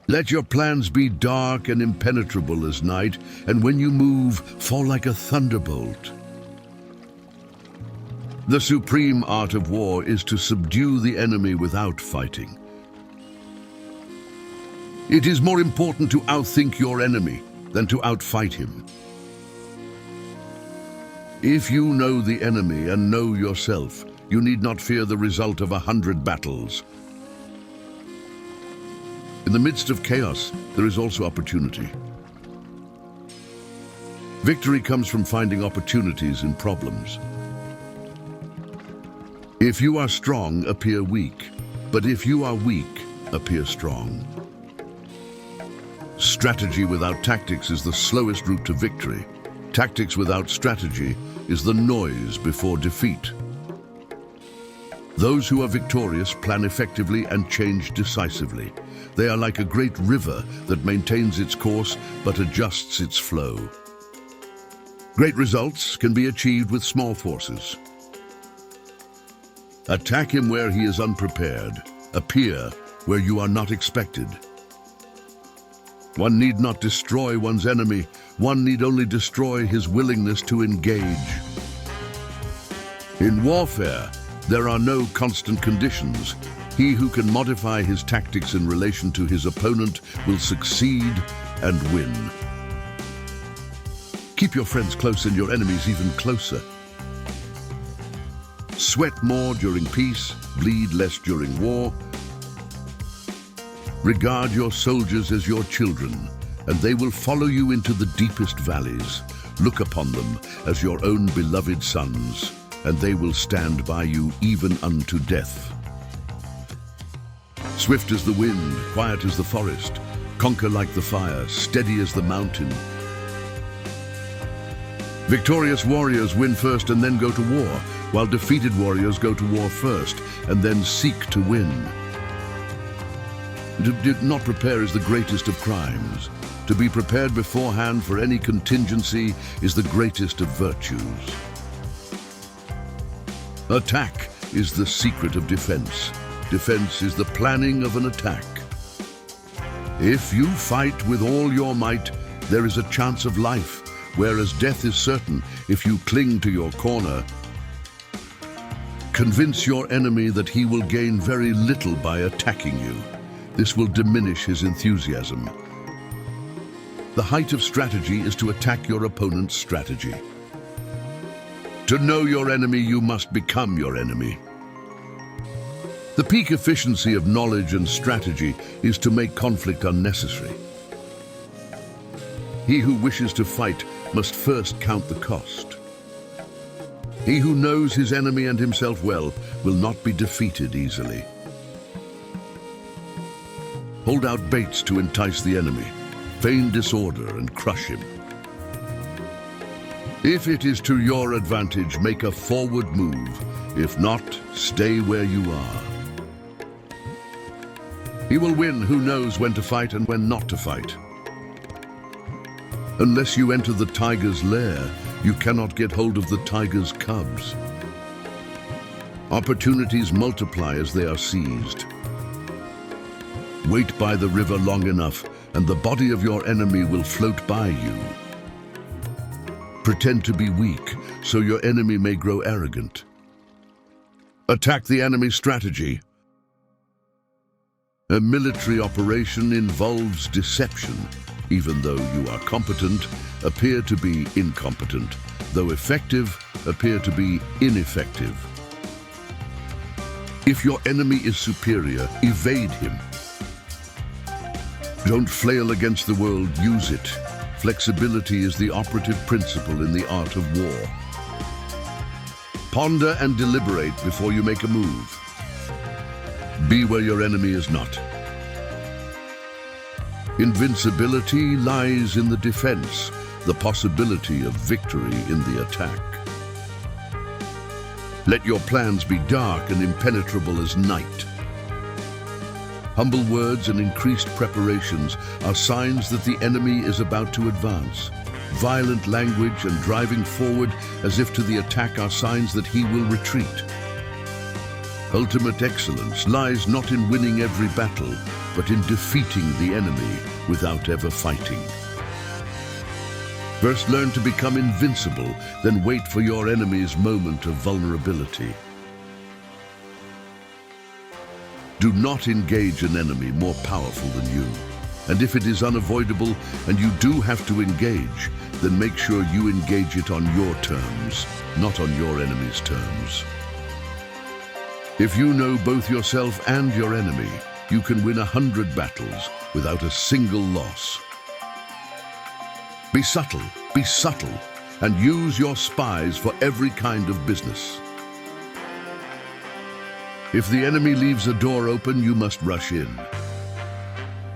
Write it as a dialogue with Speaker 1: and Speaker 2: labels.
Speaker 1: Let your plans be dark and impenetrable as night, and when you move, fall like a thunderbolt. The supreme art of war is to subdue the enemy without fighting. It is more important to outthink your enemy than to outfight him. If you know the enemy and know yourself, you need not fear the result of 100 battles. In the midst of chaos, there is also opportunity. Victory comes from finding opportunities in problems. If you are strong, appear weak, but if you are weak, appear strong. Strategy without tactics is the slowest route to victory. Tactics without strategy is the noise before defeat. Those who are victorious plan effectively and change decisively. They are like a great river that maintains its course but adjusts its flow. Great results can be achieved with small forces. Attack him where he is unprepared. Appear where you are not expected. One need not destroy one's enemy. One need only destroy his willingness to engage. In warfare, there are no constant conditions. He who can modify his tactics in relation to his opponent will succeed and win. Keep your friends close and your enemies even closer. Sweat more during peace, bleed less during war. Regard your soldiers as your children, and they will follow you into the deepest valleys. Look upon them as your own beloved sons, and they will stand by you even unto death. Swift as the wind, quiet as the forest, conquer like the fire, steady as the mountain. Victorious warriors win first and then go to war, while defeated warriors go to war first and then seek to win. To not prepare is the greatest of crimes. To be prepared beforehand for any contingency is the greatest of virtues. Attack is the secret of defense. Defense is the planning of an attack. If you fight with all your might, there is a chance of life, whereas death is certain if you cling to your corner. Convince your enemy that he will gain very little by attacking you. This will diminish his enthusiasm. The height of strategy is to attack your opponent's strategy. To know your enemy, you must become your enemy. The peak efficiency of knowledge and strategy is to make conflict unnecessary. He who wishes to fight must first count the cost. He who knows his enemy and himself well will not be defeated easily. Hold out baits to entice the enemy. Feign disorder and crush him. If it is to your advantage, make a forward move. If not, stay where you are. He will win who knows when to fight and when not to fight. Unless you enter the tiger's lair, you cannot get hold of the tiger's cubs. Opportunities multiply as they are seized. Wait by the river long enough, and the body of your enemy will float by you. Pretend to be weak, so your enemy may grow arrogant. Attack the enemy's strategy. A military operation involves deception. Even though you are competent, appear to be incompetent. Though effective, appear to be ineffective. If your enemy is superior, evade him. Don't flail against the world, use it. Flexibility is the operative principle in the art of war. Ponder and deliberate before you make a move. Be where your enemy is not. Invincibility lies in the defense, the possibility of victory in the attack. Let your plans be dark and impenetrable as night. Humble words and increased preparations are signs that the enemy is about to advance. Violent language and driving forward as if to the attack are signs that he will retreat. Ultimate excellence lies not in winning every battle, but in defeating the enemy without ever fighting. First, learn to become invincible, then wait for your enemy's moment of vulnerability. Do not engage an enemy more powerful than you. And if it is unavoidable and you do have to engage, then make sure you engage it on your terms, not on your enemy's terms. If you know both yourself and your enemy, you can win 100 battles without a single loss. Be subtle, and use your spies for every kind of business. If the enemy leaves a door open, you must rush in.